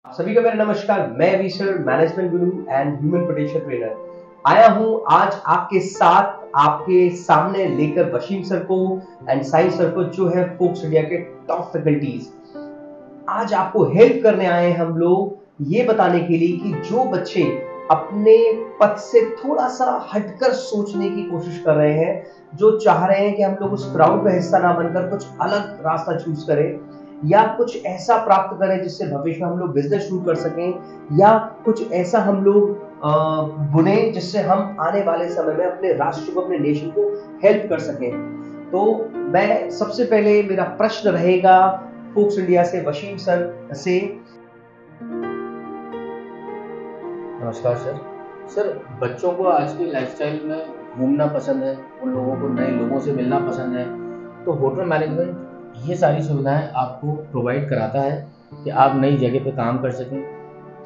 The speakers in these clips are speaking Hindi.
सभी को मेरा नमस्कार। मैं विशर management Guru and human potential trainer आया हूं आज आपके साथ, आपके सामने लेकर वसीम सर को एंड साई सर को, जो है फोक्स इंडिया के टॉप फैकल्टीज। आज आपको हेल्प करने आए हैं हम लोग, ये बताने के लिए कि जो बच्चे अपने पथ से थोड़ा सा हटकर सोचने की कोशिश कर रहे हैं, जो चाह रहे हैं कि हम लोग उस क्राउड का हिस्सा ना बनकर कुछ अलग रास्ता चूज करें या कुछ ऐसा प्राप्त करें जिससे भविष्य में हम लोग बिजनेस शुरू कर सकें, या कुछ ऐसा हम लोग बुने जिससे हम आने वाले समय में अपने राष्ट्र को, अपने नेशन को हेल्प कर सकें। तो मैं सबसे पहले, मेरा प्रश्न रहेगा फोक्स इंडिया से वसीम सर से। नमस्कार सर। सर, बच्चों को आज की लाइफस्टाइल में घूमना पसंद है, उन लोगों को नए लोगों से मिलना पसंद है। तो होटल मैनेजमेंट ये सारी सुविधाएं आपको प्रोवाइड कराता है कि आप नई जगह पे काम कर सकें।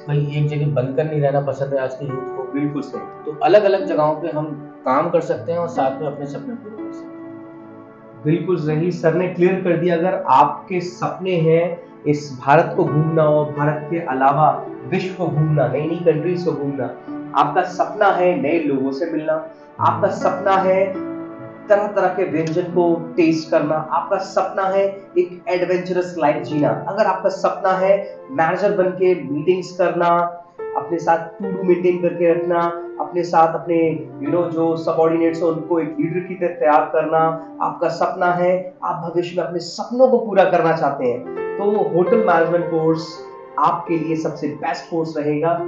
कहीं एक जगह बंद कर नहीं रहना पसंद है आज के यूथ को। बिल्कुल सही। तो अलग अलग जगहों पे हम काम कर सकते हैं और साथ में अपने सपने पूरे कर सकते हैं। बिल्कुल सही, सर ने क्लियर कर दिया। अगर आपके सपने हैं इस भारत को घूमना और भारत के अलावा विश्व को घूमना, नई नई कंट्रीज को घूमना, आपका सपना है नए लोगों से मिलना, आपका सपना है तरह तरह के व्यंजन को टेस्ट करना, आपका सपना है एक एडवेंचरस लाइफ जीना, अगर आपका सपना है मैनेजर बन के मीटिंग्स करना, अपने साथ टू डू मेंटेन करके रखना, अपने साथ अपने जो सबऑर्डिनेट्स हैं उनको एक लीडर की तरह तैयार करना, आपका सपना है, आप भविष्य में अपने सपनों को पूरा करना चाहते हैं, तो होटल मैनेजमेंट कोर्स आपके लिए सबसे बेस्ट कोर्स रहेगा।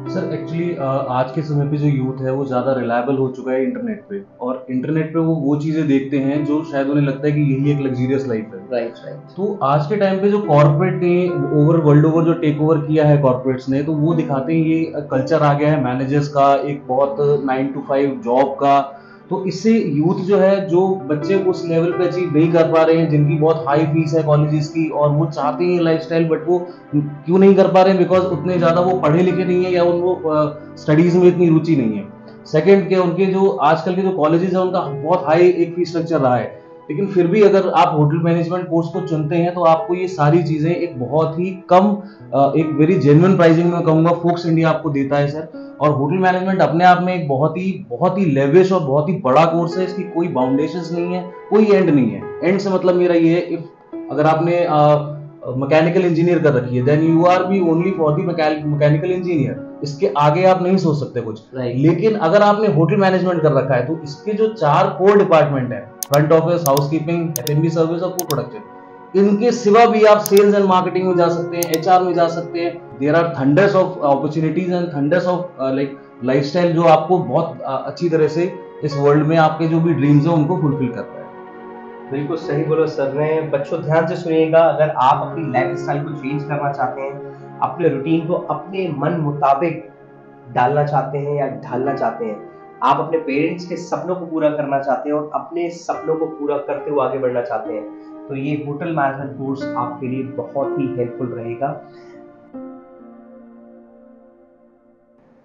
सर एक्चुअली आज के समय पे जो यूथ है वो ज़्यादा रिलायबल हो चुका है इंटरनेट पे, और इंटरनेट पे वो चीज़ें देखते हैं जो शायद उन्हें लगता है कि यही एक लग्जरियस लाइफ है। राइट। तो आज के टाइम पे जो कॉर्पोरेट ने ओवर वर्ल्ड ओवर जो टेक ओवर किया है कॉर्पोरेट्स ने, तो वो दिखाते हैं ये कल्चर आ गया है मैनेजर्स का, एक बहुत 9 to 5 जॉब का। तो इससे यूथ जो है, जो बच्चे उस लेवल पे अचीव नहीं कर पा रहे हैं, जिनकी बहुत हाई फीस है कॉलेजेस की और वो चाहते हैं लाइफस्टाइल, बट वो क्यों नहीं कर पा रहे हैं? बिकॉज उतने ज़्यादा वो पढ़े लिखे नहीं है या उनको स्टडीज में इतनी रुचि नहीं है। सेकंड के उनके जो आजकल के जो कॉलेजेस हैं उनका बहुत हाई एक फीस स्ट्रक्चर रहा है। लेकिन फिर भी अगर आप होटल मैनेजमेंट कोर्स को चुनते हैं तो आपको ये सारी चीजें एक बहुत ही कम, एक वेरी जेन्युइन प्राइसिंग में कहूंगा फोक्स इंडिया आपको देता है सर। और होटल मैनेजमेंट अपने आप में एक बहुत ही लेविश और बहुत ही बड़ा कोर्स है। इसकी कोई बाउंडेशंस नहीं है, कोई एंड नहीं है। एंड से मतलब मेरा ये है, इफ अगर आपने मैकेनिकल इंजीनियर कर रखी है, then you are be only for the mechanical engineer. इसके आगे आप नहीं सोच सकते कुछ। लेकिन अगर आपने होटल मैनेजमेंट कर रखा है तो इसके जो 4 कोर डिपार्टमेंट है, फ्रंट ऑफिस, हाउसकीपिंग, एफएनबी सर्विस और फूड प्रोडक्शन, इनके सिवा भी आप सेल्स एंड मार्केटिंग में जा सकते हैं, एचआर में जा सकते हैं। There are thunders of opportunities and thunders of like lifestyle जो आपको बहुत अच्छी तरह से इस वर्ल्ड में आपके जो भी ड्रीम्स हैं उनको फुलफिल करता है। बिल्कुल सही बोलो सर ने। बच्चों ध्यान से सुनिएगा, अगर आप अपनी लाइफ स्टाइल को चेंज करना चाहते हैं, अपने रूटीन को अपने मन मुताबिक डालना चाहते हैं या ढालना चाहते हैं, आप अपने पेरेंट्स के सपनों को पूरा करना चाहते हैं और अपने सपनों को पूरा करते हुए आगे बढ़ना चाहते हैं, तो ये होटल मैनेजमेंट कोर्स आपके लिए बहुत ही हेल्पफुल रहेगा।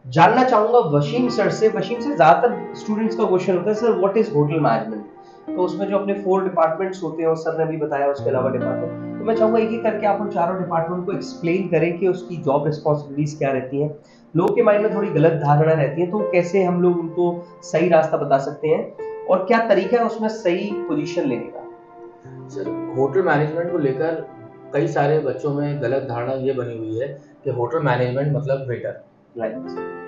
जानना चाहूंगा वसीम सर से। वसीम सर, ज्यादातर स्टूडेंट्स का क्वेश्चन होता है sir what is hotel management, तो उसमें जो अपने 4 डिपार्टमेंट्स होते हैं और सर ने भी बताया उसके अलावा डिपार्टमेंट, तो मैं चाहूंगा एक एक करके आप उन चारों डिपार्टमेंट को एक्सप्लेन करें कि उसकी जॉब रिस्पॉन्सिबिलिटीज क्या रहती हैं। लोगों के माइंड में थोड़ी गलत धारणा रहती है, तो कैसे हम लोग उनको सही रास्ता बता सकते हैं और क्या तरीका है उसमें सही पोजीशन लेने का? सर, होटल मैनेजमेंट को लेकर कई सारे बच्चों में गलत धारणा ये बनी हुई है कि होटल मैनेजमेंट मतलब waiter. Right.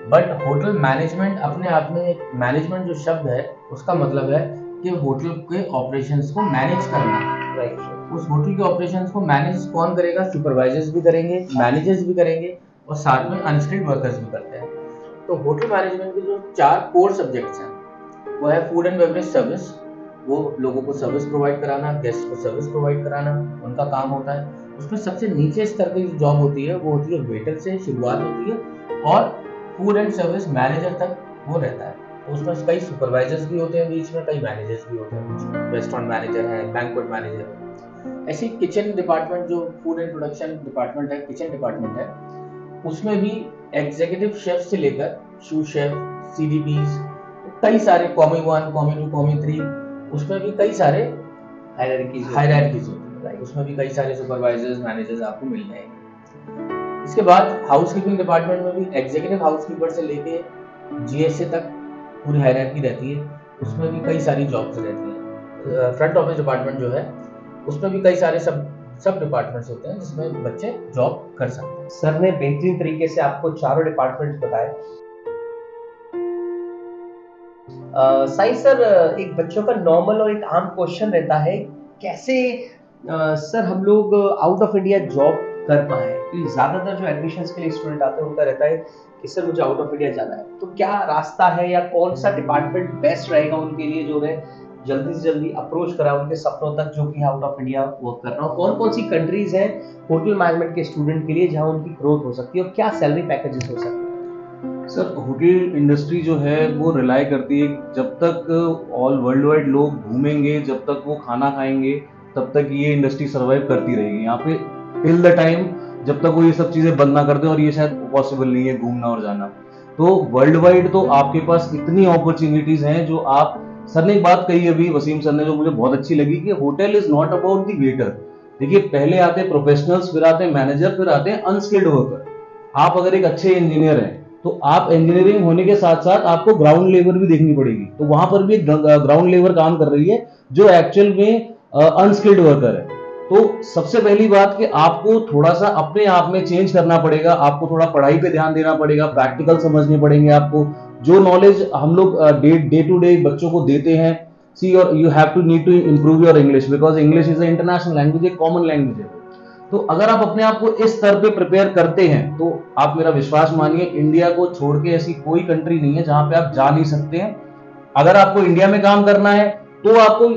But hotel management अपने आप में, एक मैनेजमेंट जो शब्द है उसका मतलब है कि होटल के ऑपरेशंस को मैनेज करना। राइट। उस होटल के ऑपरेशंस को मैनेज कौन करेगा? सुपरवाइजर्स भी करेंगे, मैनेजर्स भी करेंगे और साथ में अनस्किल्ड वर्कर्स भी करते हैं। तो होटल मैनेजमेंट के जो 4 कोर सब्जेक्ट्स हैं वो है फूड एंड बेवरेज सर्विस। वो लोगों को सर्विस प्रोवाइड कराना, गेस्ट को सर्विस प्रोवाइड कराना उनका काम होता है। उसमें सबसे नीचे स्तर की जो जॉब होती है वो होती है वेटर से शुरुआत होती है और फूड एंड सर्विस मैनेजर तक वो रहता है। तो उसमें कई सुपरवाइजर्स भी होते हैं बीच में, कई मैनेजर्स भी होते हैं बीच में। रेस्टोरेंट मैनेजर है, बैंक्वेट मैनेजर है। ऐसे किचन डिपार्टमेंट, जो फूड एंड प्रोडक्शन डिपार्टमेंट है, किचन डिपार्टमेंट है, उसमें भी एग्जीक्यूटिव शेफ से लेकर शू शेफ, सीडीपीज, कई सारे कॉमी 1, कॉमी 2, कॉमी 3, उसमें भी कई सारे हायरार्कीज होती है। राइट, उसमें भी कई सारे सुपरवाइजर्स मैनेजर्स आपको मिल जाएंगे। इसके बाद हाउसकीपिंग डिपार्टमेंट में भी एग्जीक्यूटिव हाउसकीपर से लेके जीएसए तक पूरी हायरार्की रहती है, उसमें भी कई सारी जॉब्स रहती हैं। फ्रंट ऑफिस डिपार्टमेंट जो है उसमें भी कई सारे सब डिपार्टमेंट्स होते हैं जिसमें बच्चे जॉब कर सकते हैं। सर ने बेहतरीन तरीके से आपको चारों डिपार्टमेंट्स बताए। साई सर, एक बच्चों का नॉर्मल और एक आम क्वेश्चन रहता है, कैसे सर हम लोग आउट ऑफ इंडिया जॉब कर पाए? क्योंकि ज्यादातर जो एडमिशंस के लिए स्टूडेंट आते हैं उनका रहता है कि सर मुझे आउट ऑफ इंडिया जाना है, तो क्या रास्ता है या कौन सा डिपार्टमेंट बेस्ट रहेगा उनके लिए जो है जल्दी से जल्दी अप्रोच करा उनके सपनों तक जो कि आउट ऑफ इंडिया वर्क कर रहा हो? कौन कौन सी कंट्रीज हैं होटल मैनेजमेंट के स्टूडेंट के लिए जहां उनकी ग्रोथ हो सकती है और क्या सैलरी पैकेजेस हो सकते हैं? सर होटल इंडस्ट्री जो है वो रिलाई करती है, जब तक ऑल वर्ल्ड वाइड लोग घूमेंगे, जब तक वो खाना खाएंगे, तब तक ये इंडस्ट्री सर्वाइव करती रहेगी यहाँ पे टिल द टाइम जब तक वो ये सब चीजें बंद ना कर दे, और ये शायद पॉसिबल नहीं है घूमना और जाना। तो वर्ल्ड वाइड तो आपके पास इतनी अपॉर्चुनिटीज हैं जो आप, सर ने एक बात कही अभी, वसीम सर ने, जो मुझे बहुत अच्छी लगी कि hotel is not about the waiter. देखिए पहले आते हैं प्रोफेशनल्स, फिर आते हैं मैनेजर, फिर आते हैं अनस्किल्ड वर्कर। आप अगर एक अच्छे इंजीनियर हैं तो आप इंजीनियरिंग होने के साथ साथ आपको ग्राउंड लेबर भी देखनी पड़ेगी, तो वहां पर भी ग्राउंड लेबर काम कर रही है जो एक्चुअल में अनस्किल्ड वर्कर है। तो सबसे पहली बात कि आपको थोड़ा सा अपने आप में चेंज करना पड़ेगा, आपको थोड़ा पढ़ाई पे ध्यान देना पड़ेगा, प्रैक्टिकल समझने पड़ेंगे आपको। जो नॉलेज हम लोग डे टू डे बच्चों को देते हैं, सी और you have to need to improve your English, because English is a international language, एक कॉमन लैंग्वेज है। तो अगर आप अपने आप को इस स्तर पे प्रिपेयर करते हैं तो आप मेरा विश्वास मानिए, इंडिया को छोड़ के ऐसी कोई कंट्री नहीं है जहां पे आप जा नहीं सकते हैं। अगर आपको इंडिया में काम करना है तो आपको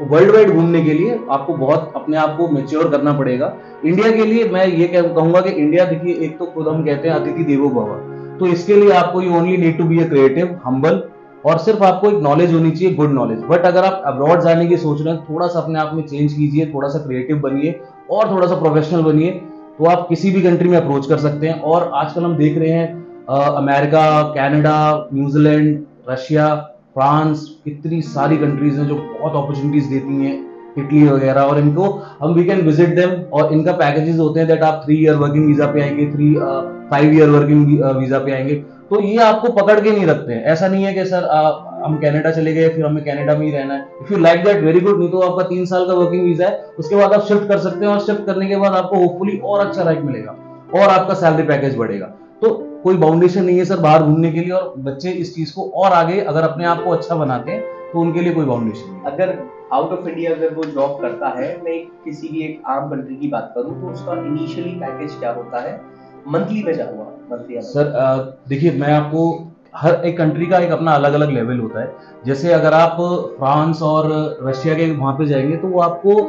वर्ल्ड वाइड घूमने के लिए आपको बहुत अपने आप को मेच्योर करना पड़ेगा। इंडिया के लिए मैं ये कहूंगा कि इंडिया, देखिए एक तो खुद हम कहते हैं अतिथि देवो भव, तो इसके लिए आपको you only need to be a creative, humble, और सिर्फ आपको एक नॉलेज होनी चाहिए, गुड नॉलेज। बट अगर आप अब्रॉड जाने की सोच रहे हैं, थोड़ा सा अपने आप में चेंज कीजिए, थोड़ा सा क्रिएटिव बनिए और थोड़ा सा प्रोफेशनल बनिए, तो आप किसी भी कंट्री में अप्रोच कर सकते हैं। और आजकल हम देख रहे हैं America, Canada, New Zealand, Russia, France, कितनी सारी कंट्रीज हैं जो बहुत अपॉर्चुनिटीज देती हैं, इटली वगैरह, और इनको हम वी कैन विजिट देम, और इनका पैकेजेस होते हैं दैट आप 3 ईयर वर्किंग वीजा पे आएंगे, 5 ईयर वर्किंग वीजा पे आएंगे। तो ये आपको पकड़ के नहीं रखते हैं, ऐसा नहीं है कि सर हम कनाडा चले गए फिर हमें कनाडा में ही रहना है। If you like that very good, नहीं तो आपका 3 साल का वर्किंग वीजा है, उसके बाद आप शिफ्ट कर सकते हैं, और शिफ्ट करने के बाद आपको होपफुली और अच्छा लाइफ मिलेगा और आपका सैलरी पैकेज बढ़ेगा। तो कोई बाउंडेशन नहीं है सर बाहर घूमने के लिए, और बच्चे इस चीज को और आगे अगर अपने आप को अच्छा बनाते हैं तो उनके लिए कोई बाउंडेशन नहीं है। अगर आउट ऑफ इंडिया अगर वो जॉब करता है, मैं किसी भी एक आम कंट्री की बात करूं, तो उसका इनिशियली पैकेज क्या होता है? मंथली में जाऊंगा मंथली सर देखिए मैं आपको, हर एक कंट्री का एक अपना अलग अलग लेवल होता है। जैसे अगर आप फ्रांस और रशिया के वहां पे जाएंगे तो वो आपको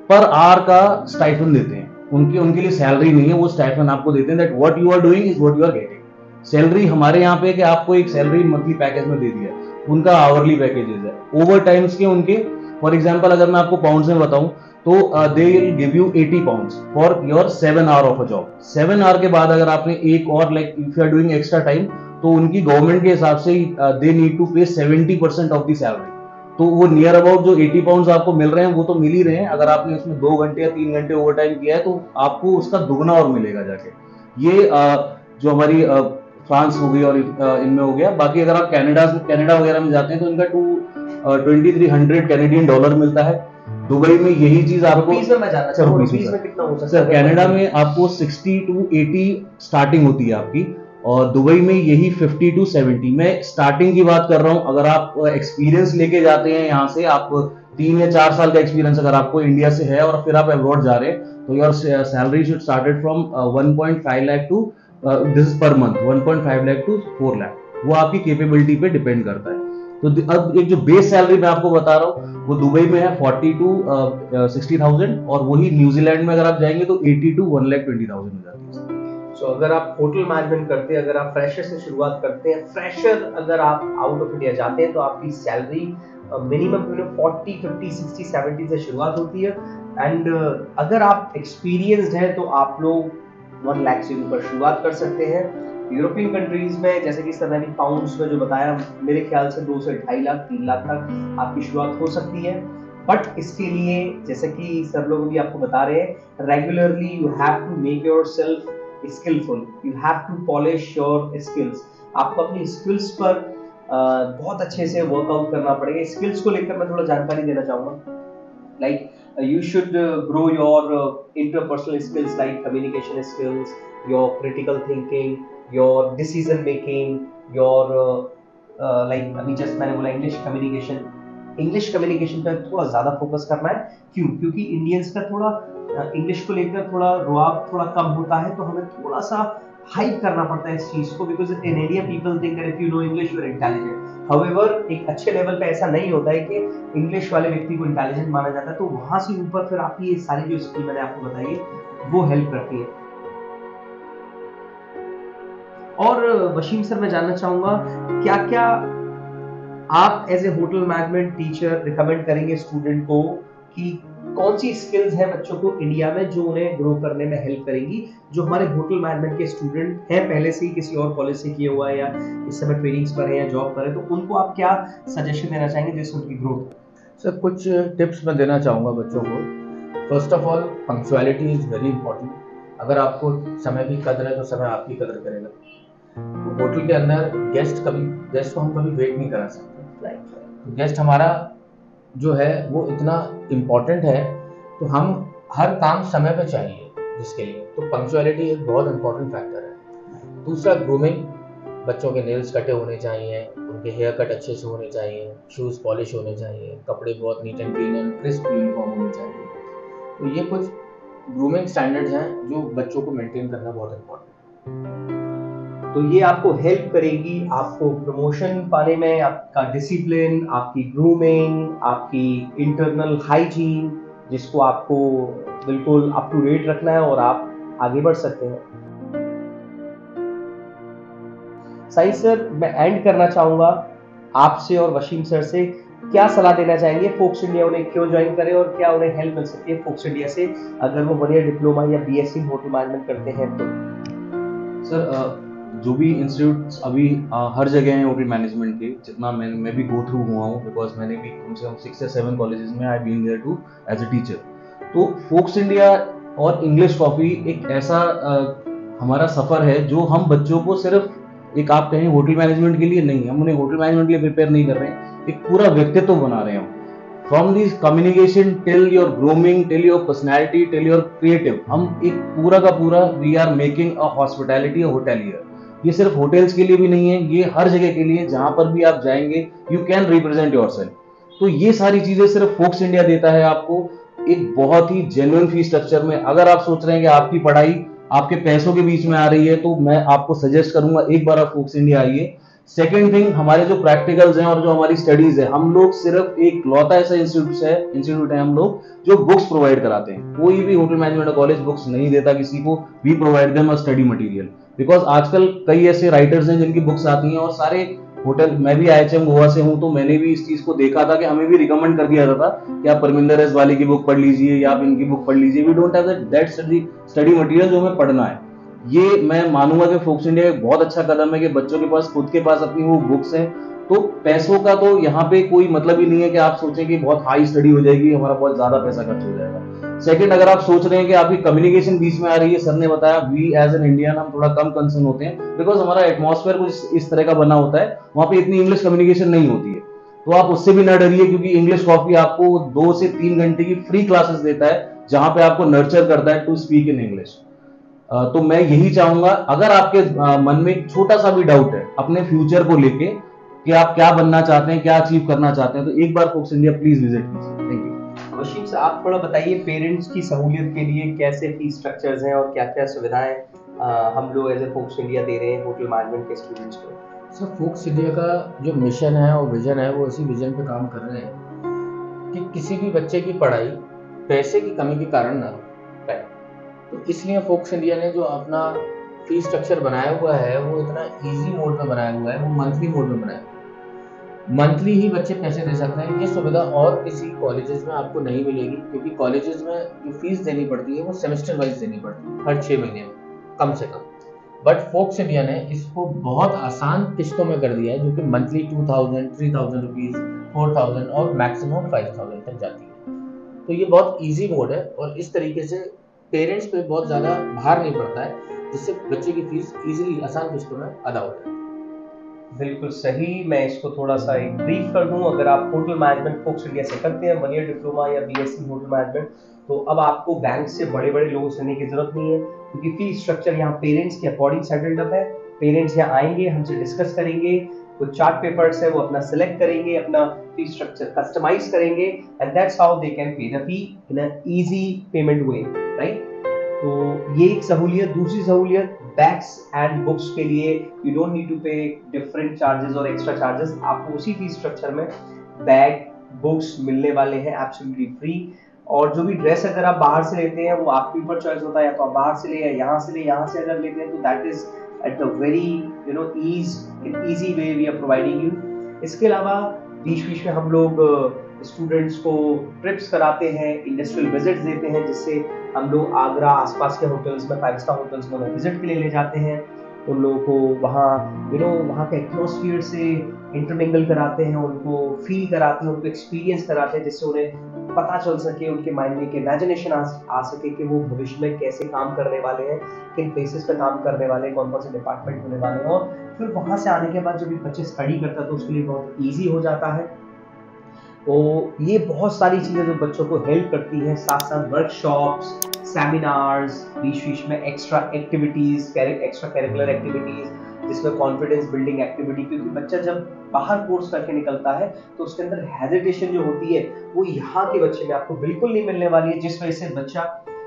पर आवर का स्टाइफन देते हैं, उनके लिए सैलरी नहीं है, वो स्टाइफन आपको देते हैं, that what you are doing is what you are getting. Salary हमारे यहाँ पे कि आपको एक सैलरी मंथली पैकेज में दे दिया, उनका आवरली पैकेजेस है, ओवर टाइम्स के उनके। फॉर एग्जांपल अगर मैं आपको पाउंड्स में बताऊं तो they will give you 80 pounds for your 7 hour of a job. 7 hour के बाद अगर आपने एक और, like if you are doing extra time, तो उनकी गवर्नमेंट के हिसाब से दे नीड टू पे 70% ऑफ द सैलरी। तो वो नियर अबाउट जो 80 पाउंड्स आपको मिल रहे हैं वो तो मिल ही रहे हैं, अगर आपने उसमें 2 घंटे या 3 घंटे ओवर टाइम किया है तो आपको उसका दुगना और मिलेगा जाके। ये जो हमारी फ्रांस हो गई और इनमें हो गया। बाकी अगर आप कनाडा वगैरह में जाते हैं तो इनका 2300 कैनेडियन डॉलर मिलता है। दुबई में यही चीज आपको, रुपीस में मैं जानना चाहूँ, रुपीस में कितना हो सकता है? सर कनाडा में आपको 60 to 80 स्टार्टिंग होती है आपकी, और दुबई में यही 50 to 70। मैं स्टार्टिंग की बात कर रहा हूँ। अगर आप एक्सपीरियंस लेके जाते हैं यहाँ से, आप 3 या 4 साल का एक्सपीरियंस अगर आपको इंडिया से है और फिर आप अब्रॉड जा रहे हैं, तो your salary should started from 1.5 lakh to, this is per month, 1.5 lakh to 4 lakh, वो आपकी कैपेबिलिटी पे डिपेंड करता है। तो अब एक जो बेस सैलरी मैं आपको बता रहा हूँ वो दुबई में है 40 to 60,000, और वही न्यूजीलैंड में अगर आप जाएंगे तो 80 to 1,20,000 हो जाती है। So, अगर आप होटल मैनेजमेंट करते हैं, अगर आप फ्रेशर से शुरुआत करते हैं, फ्रेशर अगर आप आउट ऑफ इंडिया जाते हैं तो आपकी सैलरी मिनिमम 40, 50, 60, 70 से शुरुआत होती है। एंड अगर आप एक्सपीरियंस्ड हैं तो आप लोग 1 लाख से ऊपर शुरुआत कर सकते हैं। यूरोपियन कंट्रीज में, जैसे कि सर ने पाउंड्स में जो बताया, मेरे ख्याल से 2 से 2.5 लाख 3 लाख तक आपकी शुरुआत हो सकती है। बट इसके लिए जैसे कि सर लोग भी आपको बता रहे हैं, regularly you have to make yourself skillful, you have to polish your skills. आपको अपनी स्किल्स पर बहुत अच्छे से वर्कआउट करना पड़ेगा। स्किल्स को लेकर मैं थोड़ा जानकारी देना चाहूंगा। like you should grow your interpersonal skills like communication skills, your critical thinking, your decision making, your like अभी जस्ट मैंने बोला इंग्लिश कम्युनिकेशन पर थोड़ा ज्यादा फोकस करना है। क्यों? क्योंकि इंडियंस का थोड़ा इंग्लिश को लेकर थोड़ा रुआब थोड़ा कम होता है, तो हमें थोड़ा सा हाइप करना पड़ता है इस चीज को, because in India people think that if you know English you are intelligent. However एक अच्छे लेवल पे ऐसा नहीं होता है कि इंग्लिश वाले व्यक्ति को इंटेलिजेंट माना जाता है। तो वहां से ऊपर फिर आपकी ये सारी जो स्किल मैंने आपको बताई वो हेल्प करती है। और वशीम सर मैं जानना चाहूंगा क्या क्या आप as a hotel management teacher recommend करेंगे स्टूडेंट को कि कौन सी स्किल्स हैं बच्चों को इंडिया में जो उन्हें ग्रो करने में हेल्प करेंगी, जो हमारे होटल मैनेजमेंट के स्टूडेंट हैं पहले से ही किसी और कॉलेज से किए हुआ है या इस समय ट्रेनिंग्स पर है या जॉब पर है, तो उनको आप क्या सजेशन देना चाहेंगे जिससे उनकी ग्रोथ? सर कुछ टिप्स मैं देना चाहूँगा बच्चों को। First of all punctuality is very important. अगर आपको समय की कदर है तो समय आपकी कदर करेगा। तो होटल के अंदर गेस्ट को हम कभी वेट नहीं करा सकते। तो गेस्ट हमारा जो है वो इतना इम्पोर्टेंट है, तो हम हर काम समय पे चाहिए जिसके लिए, तो पंक्चुअलिटी एक बहुत इंपॉर्टेंट फैक्टर है। दूसरा ग्रूमिंग, बच्चों के नेल्स कटे होने चाहिए, उनके हेयर कट अच्छे से होने चाहिए, शूज़ पॉलिश होने चाहिए, कपड़े बहुत neat and clean and crisp uniform होने चाहिए। तो ये कुछ ग्रूमिंग स्टैंडर्ड्स हैं जो बच्चों को मेंटेन करना बहुत इम्पोर्टेंट है। तो ये आपको हेल्प करेगी आपको प्रमोशन पाने में, आपका डिसिप्लिन, आपकी ग्रूमिंग, आपकी इंटरनल हाइजीन, जिसको आपको बिल्कुल अप टू डेट रखना है और आप आगे बढ़ सकते हैं। साई सर मैं एंड करना चाहूंगा आपसे और वशीम सर से, क्या सलाह देना चाहेंगे फोक्स इंडिया उन्हें क्यों ज्वाइन करें और क्या उन्हें हेल्प मिल सकती है फोक्स इंडिया से अगर वो 1 ईयर डिप्लोमा या बीएससी होटल मैनेजमेंट करते हैं तो? सर जो भी इंस्टीट्यूट्स अभी हर जगह हैं होटल मैनेजमेंट के, जितना मैं भी गो थ्रू हुआ हूँ, बिकॉज मैंने भी कम से कम 6 या 7 कॉलेजेस में I been there too as a teacher. तो फोक्स इंडिया और इंग्लिश कॉफी एक ऐसा हमारा सफर है जो हम बच्चों को सिर्फ एक आप कहें होटल मैनेजमेंट के लिए नहीं, हम उन्हें होटल मैनेजमेंट के लिए प्रिपेयर नहीं कर रहे हैं, एक पूरा व्यक्तित्व बना रहे हैं। From this communication till your grooming till your personality till your creative, हम एक पूरा का पूरा we are making a hospitality hotelier. ये सिर्फ होटल्स के लिए भी नहीं है, ये हर जगह के लिए, जहां पर भी आप जाएंगे यू कैन रिप्रेजेंट योरसेल्फ। तो ये सारी चीजें सिर्फ फोक्स इंडिया देता है आपको एक बहुत ही जेन्युइन फी स्ट्रक्चर में। अगर आप सोच रहे हैं कि आपकी पढ़ाई आपके पैसों के बीच में आ रही है, तो मैं आपको सजेस्ट करूंगा एक बार आप फोक्स इंडिया आइए। सेकेंड थिंग, हमारे जो प्रैक्टिकल्स हैं और जो हमारी स्टडीज है, हम लोग सिर्फ एक लौता ऐसा इंस्टीट्यूट है हम लोग जो बुक्स प्रोवाइड कराते हैं। कोई भी होटल मैनेजमेंट कॉलेज बुक्स नहीं देता किसी को, we provide them a study material. Because आजकल कई ऐसे राइटर्स हैं जिनकी बुक्स आती हैं और सारे होटल, मैं भी IHM गोवा से हूं, तो मैंने भी इस चीज को देखा था कि हमें भी रिकमेंड कर दिया जाता कि आप परमिंदर एस वाले की बुक पढ़ लीजिए या आप इनकी बुक पढ़ लीजिए। We don't have that study material जो हमें पढ़ना है। ये मैं मानूंगा कि फोक्स इंडिया एक बहुत अच्छा कदम है कि बच्चों के पास खुद के पास अपनी वो बुक्स हैं। तो पैसों का तो यहाँ पे कोई मतलब ही नहीं है कि आप सोचें कि बहुत हाई स्टडी हो जाएगी, हमारा बहुत ज्यादा पैसा खर्च हो जाएगा। सेकंड, अगर आप सोच रहे हैं कि आपकी कम्युनिकेशन बीच में आ रही है, सर ने बताया वी एज एन इंडियन हम थोड़ा कम कंसर्न होते हैं बिकॉज हमारा एटमॉस्फेयर कुछ इस तरह का बना होता है, वहां पे इतनी इंग्लिश कम्युनिकेशन नहीं होती है। तो आप उससे भी ना डरिए, क्योंकि इंग्लिश कॉफी आपको 2 से 3 घंटे की फ्री क्लासेस देता है जहां पे आपको नर्चर करता है टू स्पीक इन इंग्लिश। तो मैं यही चाहूंगा, अगर आपके मन में एक छोटा सा भी डाउट है अपने फ्यूचर को लेके कि आप क्या बनना चाहते हैं, क्या अचीव करना चाहते हैं, तो एक बार फोक्स इंडिया प्लीज विजिट कीजिए। Thank you. वशीम साहब आप थोड़ा बताइए पेरेंट्स की सहूलियत के लिए कैसे फीस स्ट्रक्चर्स हैं और क्या क्या सुविधाएं हम लोग एज ए फोक्स इंडिया दे रहे हैं होटल मैनेजमेंट के स्टूडेंट्स को? सर फोक्स इंडिया का जो मिशन है और विजन है, वो इसी विजन पे काम कर रहे हैं कि किसी भी बच्चे की पढ़ाई पैसे की कमी के कारण ना हो। तो इसलिए फोक्स इंडिया ने जो अपना फीस स्ट्रक्चर बनाया हुआ है वो इतना इजी मोड में बनाया हुआ है, वो मंथली मोड में बनाया हुआ है। मंथली ही बच्चे पैसे दे सकते हैं। ये सुविधा और किसी कॉलेजेस में आपको नहीं मिलेगी, क्योंकि कॉलेजेस में जो फीस देनी पड़ती है वो सेमेस्टर वाइज देनी पड़ती है, हर 6 महीने में कम से कम। बट फोक्स इंडिया ने इसको बहुत आसान किस्तों में कर दिया है, जो कि मंथली 2000, 3000 रुपीज, 4000 और मैक्सिमम 5000 तक जाती है। तो ये बहुत इजी मोड है और इस तरीके से पेरेंट्स पे बहुत ज़्यादा भार नहीं पड़ता है, जिससे बच्चे की फीस इजीली आसान किस्तों में अदा हो जाती है। बिल्कुल सही। मैं इसको थोड़ा सा एक ब्रीफ कर दूं, अगर आप होटल मैनेजमेंट फोक्स इंडिया से करते हैं 1 ईयर डिप्लोमा या बीएससी होटल मैनेजमेंट, तो अब आपको बैंक से बड़े बड़े लोगों से लेने की जरूरत नहीं है, क्योंकि फीस स्ट्रक्चर यहाँ पेरेंट्स के अकॉर्डिंग सेटल्ड अप है। पेरेंट्स यहाँ आएंगे, हमसे डिस्कस करेंगे, कुछ चार्ट पेपर्स है वो अपना सिलेक्ट करेंगे, अपना फीस स्ट्रक्चर कस्टमाइज करेंगे, and that's how they can pay the fee in a easy payment way, right. तो ये एक सहूलियत। दूसरी सहूलियत, बैग्स एंड बुक्स के लिए यू डोंट नीड टू पे डिफरेंट चार्जेस और एक्स्ट्रा चार्जेस। आपको उसी फीस स्ट्रक्चर में बैग बुक्स मिलने वाले हैं एब्सोल्युटली फ्री। और जो भी ड्रेस अगर आप बाहर से लेते हैं वो आपके ऊपर चॉइस होता है, या तो आप बाहर से ले या यहाँ से ले। यहाँ से अगर लेते हैं तो that is at the very easy way we are providing you. इसके अलावा बीच बीच में हम लोग स्टूडेंट्स को ट्रिप्स कराते हैं, इंडस्ट्रियल विजिट्स देते हैं, जिससे हम लोग आगरा आसपास के होटल्स में, 5 स्टार होटल्स में विजिट के लिए ले जाते हैं। उन लोगों को वहाँ वहाँ के एटमॉस्फियर से इंटरमिंगल कराते हैं, उनको फील कराते हैं, उनको एक्सपीरियंस कराते हैं, जिससे उन्हें पता चल सके, उनके माइंड में एक इमेजिनेशन आ सके कि वो भविष्य में कैसे काम करने वाले हैं, किन प्लेसेस पे काम करने वाले हैं, कौन कौन से डिपार्टमेंट होने वाले हैं। और फिर वहाँ से आने के बाद जब भी बच्चे स्टडी करता है तो उसके लिए बहुत ईजी हो जाता है। तो ये बहुत सारी चीज़ें जो बच्चों को हेल्प करती हैं, साथ साथ वर्कशॉप्स, सेमिनार्स, बीच बीच में extra activities, extra curricular activities, जिसमें कॉन्फिडेंस बिल्डिंग एक्टिविटी, क्योंकि बच्चा जब बाहर कोर्स करके निकलता है तो उसके अंदर हेजिटेशन जो होती है वो यहाँ के बच्चे में आपको बिल्कुल नहीं मिलने वाली है, जिस वजह से बच्चा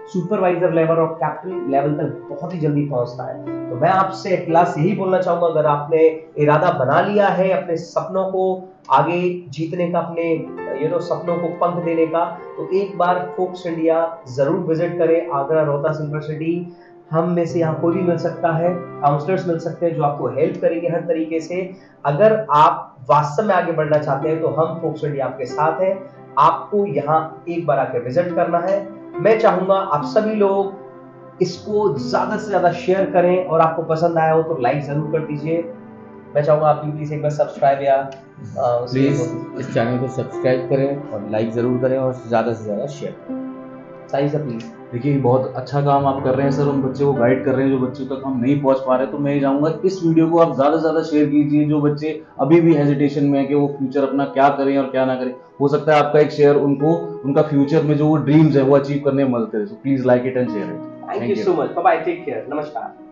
सुपरवाइजर लेवल और कैप्टन लेवल तक बहुत ही जल्दी पहुंचता है। तो मैं आपसे क्लास यही बोलना चाहूंगा, अगर आपने इरादा बना लिया है अपने सपनों को आगे जीतने का, अपने सपनों को पंख देने का, तो एक बार फोक्स इंडिया जरूर विजिट करें। आगरा रोहतास यूनिवर्सिटी, हम में से यहाँ कोई भी मिल सकता है, काउंसलर्स मिल सकते हैं जो आपको हेल्प करेंगे हर तरीके से। अगर आप वास्तव में आगे बढ़ना चाहते हैं तो हम फोक्स इंडिया आपके साथ हैं। आपको यहाँ एक बार आकर विजिट करना है। मैं चाहूंगा आप सभी लोग इसको ज्यादा से ज्यादा शेयर करें, और आपको पसंद आया हो तो लाइक जरूर कर दीजिए। मैं चाहूंगा आप भी प्लीज एक बार सब्सक्राइब या प्लीज इस चैनल को सब्सक्राइब करें और लाइक जरूर करें और ज़्यादा से ज़्यादा शेयर करें। Science please. देखिए बहुत अच्छा काम आप कर रहे हैं सर, उन बच्चों को गाइड कर रहे हैं जो बच्चों तक हम नहीं पहुंच पा रहे। तो मैं ये चाहूंगा इस वीडियो को आप ज्यादा से ज्यादा शेयर कीजिए, जो बच्चे अभी भी हेजिटेशन में है कि वो फ्यूचर अपना क्या करें और क्या ना करें। हो सकता है आपका एक शेयर उनको उनका फ्यूचर में जो वो ड्रीम्स है वो अचीव करने में मदद करे। So please like it and share it. Thank you so much. Bye bye, take care, नमस्कार।